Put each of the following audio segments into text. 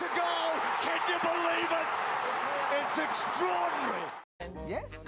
It's a goal! Can you believe it? It's extraordinary! And yes.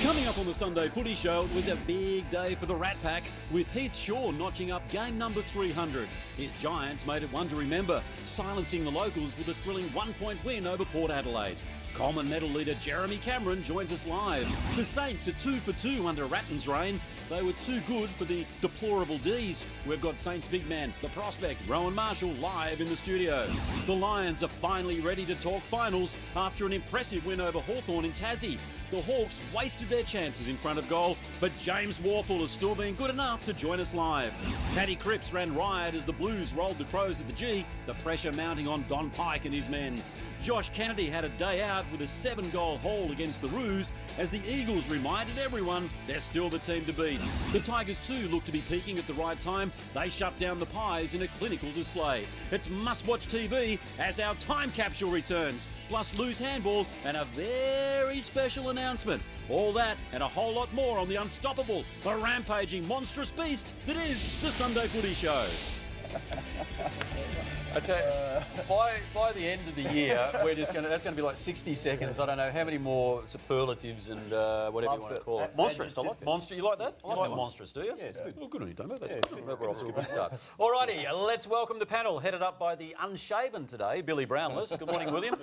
Coming up on the Sunday Footy Show, it was a big day for the Rat Pack, with Heath Shaw notching up game number 300. His Giants made it one to remember, silencing the locals with a thrilling 1-point win over Port Adelaide. Coleman medal leader Jeremy Cameron joins us live. The Saints are 2 for 2 under Ratton's reign. They were too good for the deplorable D's. We've got Saints big man, the prospect, Rowan Marshall, live in the studio. The Lions are finally ready to talk finals after an impressive win over Hawthorn in Tassie. The Hawks wasted their chances in front of goal, but James Warple has still been good enough to join us live. Paddy Cripps ran riot as the Blues rolled the Crows at the G, the pressure mounting on Don Pike and his men. Josh Kennedy had a day out with a 7-goal haul against the Roos as the Eagles reminded everyone they're still the team to beat. The Tigers too look to be peaking at the right time. They shut down the Pies in a clinical display. It's must-watch TV as our time capsule returns, plus loose handball and a very special announcement. All that and a whole lot more on the unstoppable, the rampaging monstrous beast that is the Sunday Footy Show. I tell you, by the end of the year, that's going to be like 60 seconds. I don't know how many more superlatives and whatever you want to call it. Monstrous, I like it. Monster, you like that? You like monstrous, do you? Yeah, it's good. Oh, good on you, Damo. That's good. We're off to a good start. All righty, let's welcome the panel, headed up by the unshaven today, Billy Brownless. Good morning, William.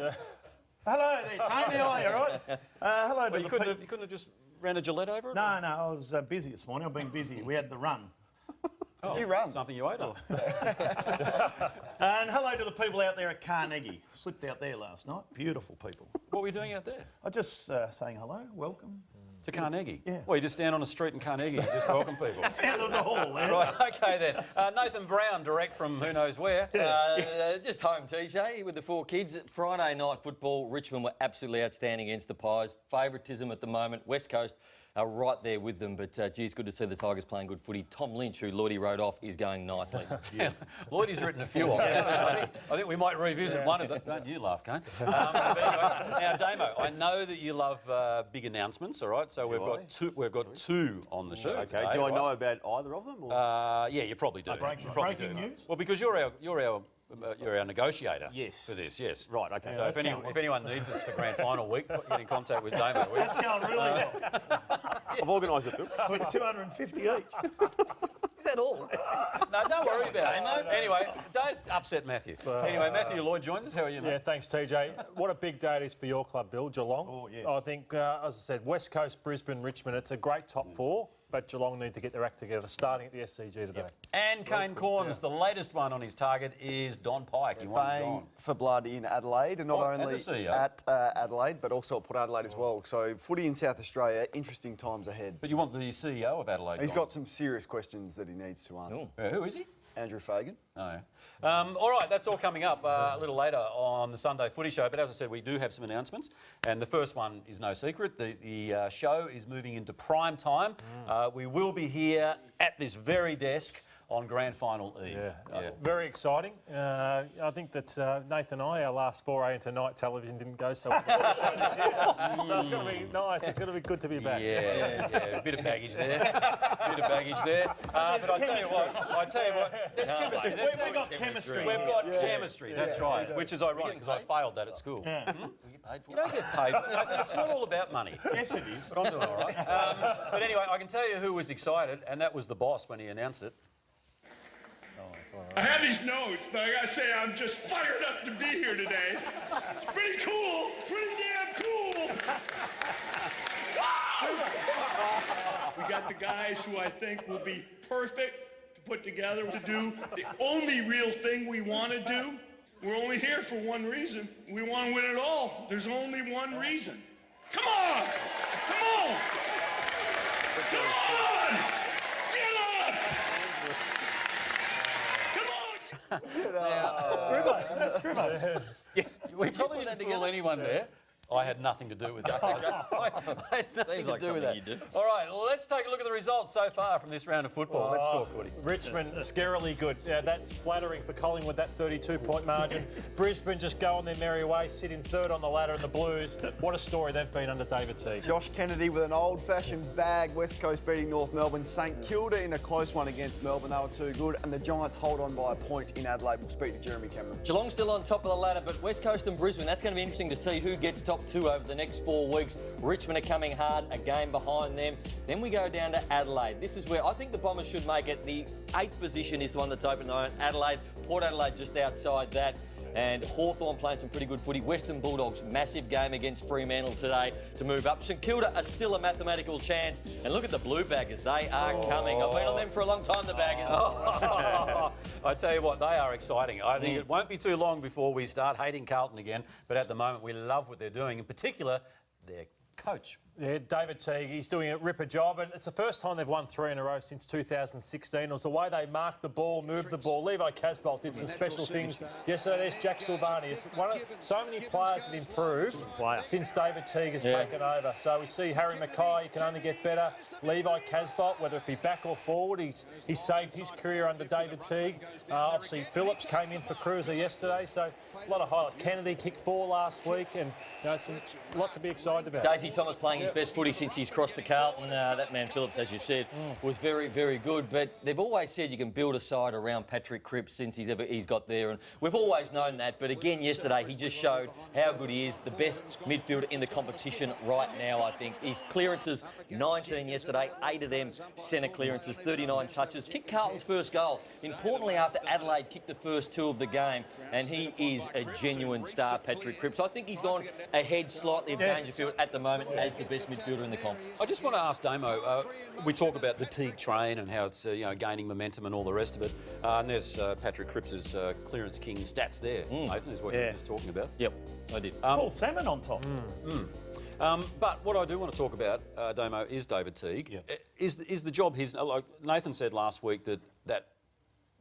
Hello there, Tony. How are you, all right? Hello to Well, you the couldn't have just ran a Gillette over it? No, I was busy this morning. I've been busy. We had the run. Oh, you run? Something you ate, or? And hello to the people out there at Carnegie. Slipped out there last night. Beautiful people. What were you doing out there? I just saying hello, welcome. To Carnegie? Yeah. Well, you just stand on a street in Carnegie and just welcome people. I found there was a hall there. Right, okay then. Nathan Brown, direct from who knows where. Just home, TJ, with the 4 kids. Friday night football, Richmond were absolutely outstanding against the Pies. Favouritism at the moment. West Coast are right there with them, but gee, it's good to see the Tigers playing good footy. Tom Lynch, who Lloydie wrote off, is going nicely. Yeah. Lloydie's written a few of them. I think we might revisit one of them. Don't you laugh, Kane? But anyway, now, Damo, I know that you love big announcements, all right? So we've got two on the show. Okay. Today, Do I right? know about either of them? Or? Yeah, you probably do. Breaking news? Well, because you're our negotiator Yes. for this, yes. Right, okay. So if anyone needs us for grand final week, get in contact with Damo. That's going really well. I've organised it, Bill. With 250 each. Is that all? No, don't worry about it. Anyway, don't upset Matthew. Anyway, Matthew Lloyd joins us. How are you, mate? Yeah, thanks, TJ. What a big day it is for your club, Bill, Geelong. Oh, yes. I think, as I said, West Coast, Brisbane, Richmond, it's a great top 4, but Geelong need to get their act together, starting at the SCG today. And Kane Corns, the latest one on his target is Don Pike. He won Paying for blood in Adelaide, and not only at Adelaide, but also at Port Adelaide as well. So footy in South Australia, interesting times ahead. But you want the CEO of Adelaide? He's got some serious questions that he needs to answer. Who is he? Andrew Fagan. Oh, yeah. All right, that's all coming up a little later on the Sunday Footy Show. But as I said, we do have some announcements. And the first one is no secret. The show is moving into prime time. We will be here at this very desk on Grand Final Eve. Yeah. Very exciting. I think that Nathan and I, our last foray into night television didn't go so well. So it's going to be nice. It's going to be good to be back. Yeah. A bit of baggage there. But I tell you what, there's chemistry. We've got chemistry. We've got chemistry, that's right, which is ironic because I failed that at school. Yeah. You don't get paid for it. It's not all about money. Yes, it is. But I'm doing all right. But anyway, I can tell you who was excited, and that was the boss when he announced it. I have these notes, but I gotta say I'm just fired up to be here today. Pretty cool, pretty damn cool. We got the guys who I think will be perfect to put together to do the only real thing we want to do. We're only here for one reason. We want to win it all. There's only one reason. Come on! Come on! Come on! Get up! We probably didn't fool anyone there. I had nothing to do with that. I had nothing like to do with that. something you do. All right, let's take a look at the results so far from this round of football. Let's talk footy. Richmond, scarily good. Yeah, that's flattering for Collingwood, that 32-point margin. Brisbane just go on their merry way, sitting third on the ladder in the Blues. What a story they've been under David Teague. Josh Kennedy with an old-fashioned bag. West Coast beating North Melbourne. St Kilda in a close one against Melbourne. They were too good. And the Giants hold on by a point in Adelaide. We'll speak to Jeremy Cameron. Geelong still on top of the ladder, but West Coast and Brisbane, that's going to be interesting to see who gets top two over the next 4 weeks. Richmond are coming hard, a game behind them. Then we go down to Adelaide. This is where I think the Bombers should make it. The 8th position is the one that's open at Adelaide. Port Adelaide just outside that. And Hawthorn playing some pretty good footy. Western Bulldogs, massive game against Fremantle today to move up. St Kilda are still a mathematical chance. And look at the Blue Baggers. They are coming. I've been on them for a long time, the Baggers. I tell you what, they are exciting. I think it won't be too long before we start hating Carlton again. But at the moment, we love what they're doing. In particular, their coach. Yeah, David Teague, he's doing a ripper job, and it's the first time they've won 3 in a row since 2016. It was the way they marked the ball, moved the ball. Levi Casbolt did some special things yesterday. There's Jack Silvani. So many players have improved since David Teague has taken over. So we see Harry Mackay, he can only get better. Levi Casbolt, whether it be back or forward, he's saved his career under David Teague. Obviously, Phillips came in for Cruiser yesterday, so a lot of highlights. Kennedy kicked 4 last week, and it's a lot to be excited about. Daisy Thomas playing his best footy since he's crossed to Carlton. That man Phillips, as you said, was very, very good. But they've always said you can build a side around Patrick Cripps since he's got there, and we've always known that. But again, yesterday he just showed how good he is. The best midfielder in the competition right now, I think. His clearances, 19 yesterday, 8 of them centre clearances, 39 touches. Kicked Carlton's first goal. Importantly, after Adelaide kicked the first 2 of the game, and he is a genuine star, Patrick Cripps. I think he's gone ahead slightly of Dangerfield at the moment as the best midfielder in the comp. I just want to ask Damo, we talk about the Teague train and how it's gaining momentum and all the rest of it. And there's Patrick Cripps's clearance king stats there, Nathan, is what you were just talking about. Yep, I did. Paul Salmon on top. But what I do want to talk about, Damo, is David Teague. Yeah. Is the job his... Like Nathan said last week that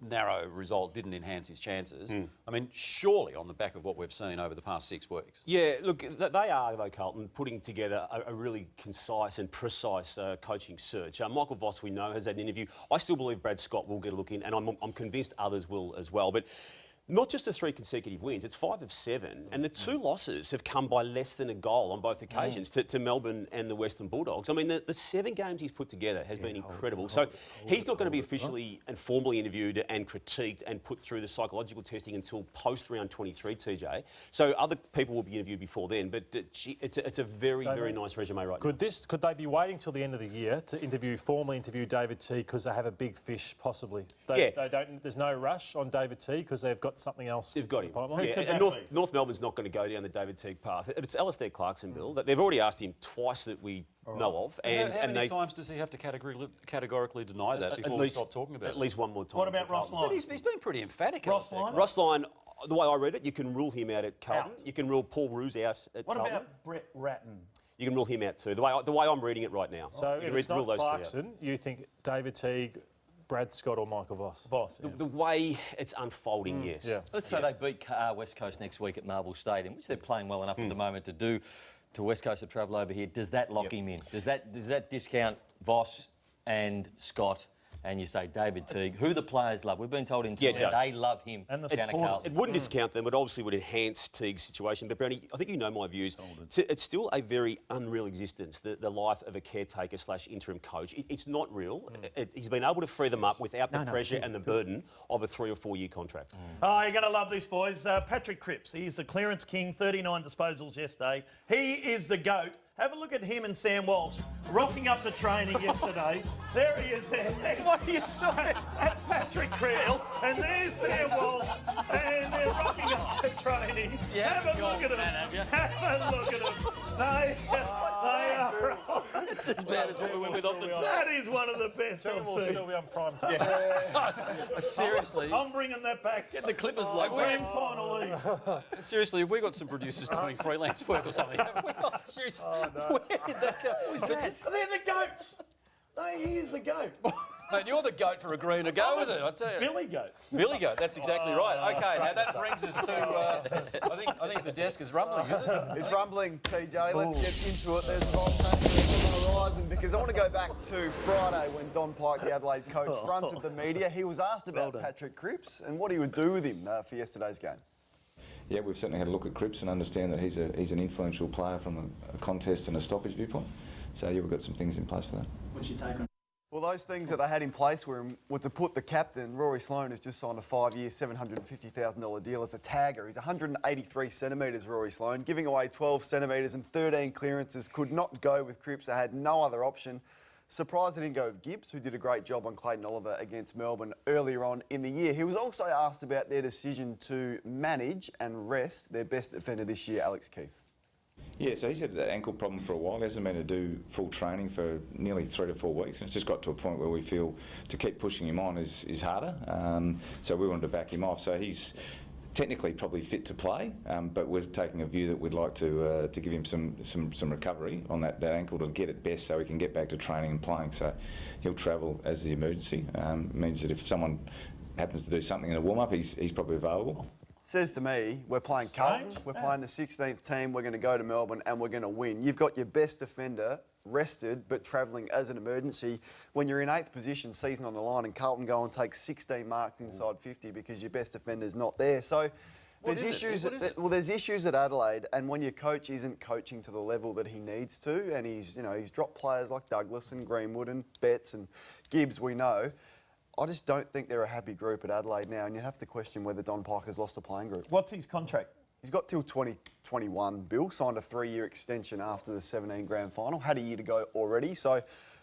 narrow result didn't enhance his chances. I mean, surely on the back of what we've seen over the past 6 weeks. Yeah, look, they are, though, Carlton, putting together a really concise and precise coaching search. Michael Voss, we know, has had an interview. I still believe Brad Scott will get a look in, and I'm convinced others will as well. But not just the 3 consecutive wins, it's 5 of 7, and the 2 losses have come by less than a goal on both occasions to Melbourne and the Western Bulldogs. I mean, the 7 games he's put together has been incredible. So he's not going to be officially and formally interviewed and critiqued and put through the psychological testing until post-round 23, TJ. So other people will be interviewed before then, but it's a very, very nice resume right now. Could they be waiting till the end of the year to formally interview David Teague because they have a big fish, possibly? There's no rush on David Teague because they've got something else. They've got him. Pipeline. Yeah, and North Melbourne's not going to go down the David Teague path. It's Alistair Clarkson-Bill. They've already asked him twice that we know of. And how many times does he have to categorically deny that before we stop talking about it? At least one more time. What about Ross Lyon? But he's been pretty emphatic. Ross Lyon? Ross Lyon, the way I read it, you can rule him out at Carlton. You can rule Paul Roos out at Carlton. What about Brett Ratton? You can rule him out too. The way I'm reading it right now. So if it's not Clarkson, you think David Teague, Brad Scott or Michael Voss? The way it's unfolding, yes. Yeah. Let's say they beat West Coast next week at Marvel Stadium, which they're playing well enough at the moment to do to West Coast to travel over here. Does that lock him in? Does that discount Voss and Scott? And you say David Teague, who the players love. We've been told in time they love him. And the down at Carlton. It wouldn't discount them. It obviously would enhance Teague's situation. But, Brownie, I think you know my views. It's still a very unreal existence, the life of a caretaker/interim coach. It's not real. He's been able to free them up without the pressure and the burden of a 3 or 4 year contract. Oh, you're going to love this, boys. Patrick Cripps, he's the clearance king, 39 disposals yesterday. He is the GOAT. Have a look at him and Sam Walsh rocking up the training yesterday. There he is there. What are you doing? That's Patrick Cripps. And there's Sam Walsh. And they're rocking up the training. Have a look at them. Have a look at them. They are... It's as bad as what we went with off the top. That is one of the best I've will seen. still be on prime time. Seriously. I'm bringing that back. Get the Clippers bloke. Grand final league. Seriously, have we got some producers doing freelance work or something? Seriously. Where did that go? They're the goats. He is the goat. Mate, you're the goat for agreeing to go with it, I tell you. Billy Goat. Billy goat, that's exactly right. Okay, now that brings us to, I think the desk is rumbling, is it? It's rumbling, TJ. Let's get into it. There's a lot on the horizon because I want to go back to Friday when Don Pike, the Adelaide coach, fronted the media. He was asked about Patrick Cripps and what he would do with him for yesterday's game. Yeah, we've certainly had a look at Cripps and understand that he's an influential player from a contest and a stoppage viewpoint. So yeah, we've got some things in place for that. What's your take on? Well, those things that they had in place were to put the captain, Rory Sloane, who's just signed a 5-year, $750,000 deal as a tagger. He's 183 centimetres, Rory Sloane, giving away 12 centimetres and 13 clearances. Could not go with Cripps. They had no other option. Surprised they didn't go with Gibbs, who did a great job on Clayton Oliver against Melbourne earlier on in the year. He was also asked about their decision to manage and rest their best defender this year, Alex Keith. Yeah, so he's had that ankle problem for a while. He hasn't been to do full training for nearly 3 to 4 weeks, and it's just got to a point where we feel to keep pushing him on is harder. So we wanted to back him off. So he's technically probably fit to play, but we're taking a view that we'd like to give him some recovery on that ankle to get it best so he can get back to training and playing. So he'll travel as the emergency. Means that if someone happens to do something in a warm-up, he's probably available. Says to me, we're playing Carlton, we're playing the 16th team, we're going to go to Melbourne and we're going to win. You've got your best defender rested but travelling as an emergency. When you're in 8th position, season on the line, and Carlton go and take 16 marks inside 50 because your best defender's not there. So there's issues. There's issues at Adelaide, and when your coach isn't coaching to the level that he needs to, and he's dropped players like Douglas and Greenwood and Betts and Gibbs, we know. I just don't think they're a happy group at Adelaide now, and you'd have to question whether Don Pike has lost a playing group. What's his contract? He's got till 2021, Bill. Signed a 3-year extension after the 17 grand final. Had a year to go already. So,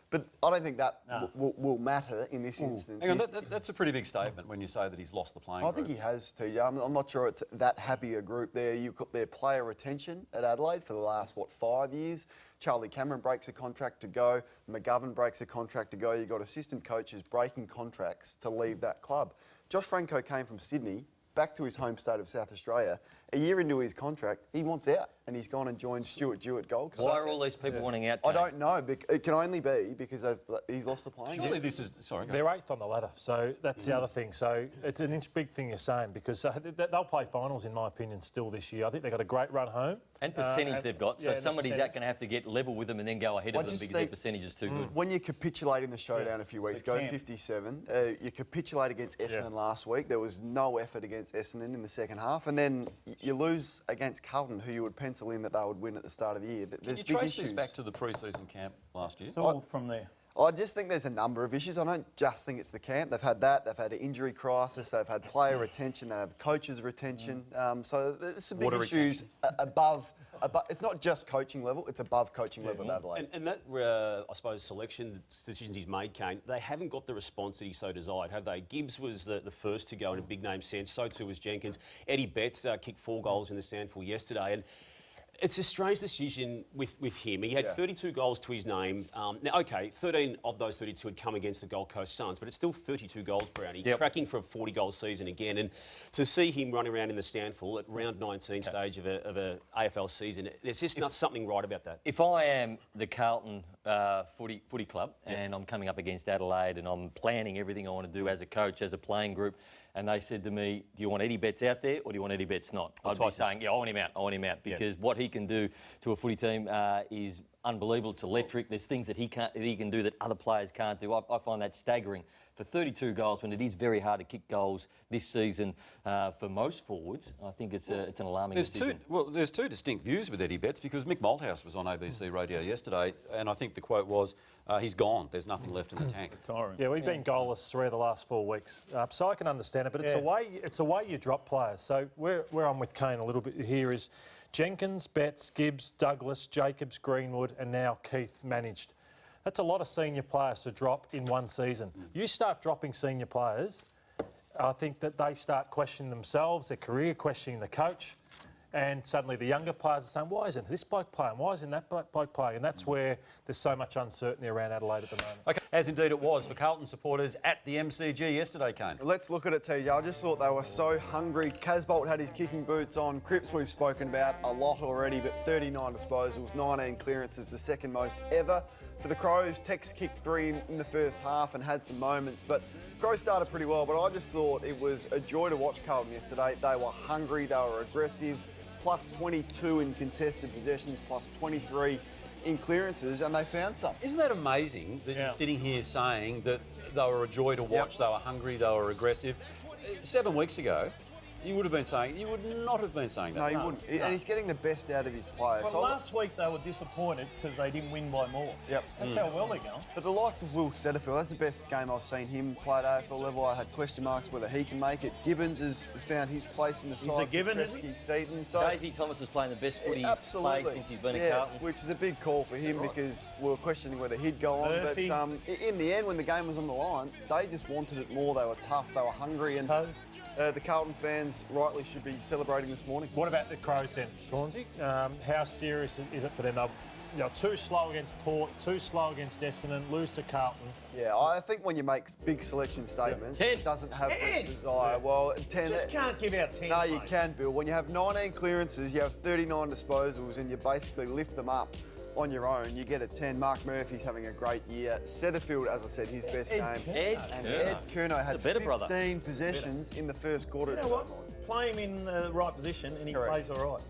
but I don't think that will matter in this instance. Hang on, that's a pretty big statement when you say that he's lost the playing group. I think he has, TJ. I'm not sure it's that happy a group there. You've got their player retention at Adelaide for the last, 5 years. Charlie Cameron breaks a contract to go. McGovern breaks a contract to go. You've got assistant coaches breaking contracts to leave that club. Josh Franco came from Sydney back to his home state of South Australia. A year into his contract, he wants out, and he's gone and joined Stuart Jewett Gold Coast. Why are all these people wanting out? I don't know. It can only be because he's lost the playing. Surely this is... Sorry, go They're 8th on the ladder, so that's the other thing. So it's an big thing you're saying because they'll play finals, in my opinion, still this year. I think they've got a great run home. And percentage they've got, so somebody's going to have to get level with them and then go ahead of them because their percentage is too good. When you capitulate in the showdown a few weeks ago, 57, you capitulate against Essendon last week. There was no effort against Essendon in the second half, and then you lose against Carlton, who you would pencil in that they would win at the start of the year. Can you trace this back to the pre-season camp last year? It's all from there. I just think there's a number of issues. I don't just think it's the camp. They've had that. They've had an injury crisis. They've had player retention. They have coaches retention. So there's some big issues above. It's not just coaching level. It's above coaching level at Adelaide. And that, I suppose, selection decisions he's made, Kane, they haven't got the response that he so desired, have they? Gibbs was the first to go in a big name sense. So too was Jenkins. Eddie Betts kicked 4 goals in the Sandful yesterday. And it's a strange decision with him. He had 32 goals to his name. Now, OK, 13 of those 32 had come against the Gold Coast Suns, but it's still 32 goals, Brownie. Tracking for a 40-goal season again. And to see him running around in the Sandful at round 19 stage of a AFL season, there's just not something right about that. If I am the Carlton footy club and I'm coming up against Adelaide and I'm planning everything I want to do as a coach, as a playing group, and they said to me, do you want Eddie Betts out there or do you want Eddie Betts not? I'd be saying, yeah, I want him out because what he can do to a footy team is unbelievable. It's electric. There's things that he can do that other players can't do. I find that staggering. For 32 goals, when it is very hard to kick goals this season for most forwards, I think it's an alarming decision. There's two distinct views with Eddie Betts because Mick Malthouse was on ABC Radio yesterday, and I think the quote was, he's gone. There's nothing left in the tank. Yeah, we've been goalless 3 of the last 4 weeks, so I can understand it. But it's a way you drop players. So where I'm with Kane a little bit here is Jenkins, Betts, Gibbs, Douglas, Jacobs, Greenwood, and now Keith managed. That's a lot of senior players to drop in one season. You start dropping senior players, I think that they start questioning themselves, their career, questioning the coach, and suddenly the younger players are saying, why isn't this bloke playing? Why isn't that bloke playing? And that's where there's so much uncertainty around Adelaide at the moment. Okay, as indeed it was for Carlton supporters at the MCG yesterday, Kane. Let's look at it, TJ. I just thought they were so hungry. Casbolt had his kicking boots on. Cripps we've spoken about a lot already, but 39 disposals, 19 clearances, the second most ever For the Crows, Tex kicked 3 in the first half and had some moments, but Crows started pretty well, but I just thought it was a joy to watch Carlton yesterday. They were hungry, they were aggressive, plus 22 in contested possessions, plus 23 in clearances, and they found something. Isn't that amazing that you're sitting here saying that they were a joy to watch, they were hungry, they were aggressive? 7 weeks ago, you would not have been saying that. No, you wouldn't. And he's getting the best out of his players. Well, last week they were disappointed because they didn't win by more. Yep. That's how well they're going. But the likes of Will Setterfield, that's the best game I've seen him play at AFL level. I had question marks whether he can make it. Gibbons has found his place in the side. He's a Gibbon, isn't he? Seaton. So Daisy Thomas is playing the best footy he's played since he's been at Carlton. Which is a big call for him because we were questioning whether he'd go on. Murphy. But in the end, when the game was on the line, they just wanted it more. They were tough, they were hungry, and the Carlton fans rightly should be celebrating this morning. What about the Crows then, Cornsey? How serious is it for them? They're too slow against Port, too slow against Essendon, lose to Carlton. Yeah, I think when you make big selection statements, it doesn't have the desire. Well, 10. You just can't give out 10. No, you can, Bill. When you have 19 clearances, you have 39 disposals, and you basically lift them up on your own, you get a 10. Mark Murphy's having a great year. Setterfield, as I said, his best game. Ed Curnow had 15 possessions in the first quarter. You know what? Play him in the right position and he plays all right.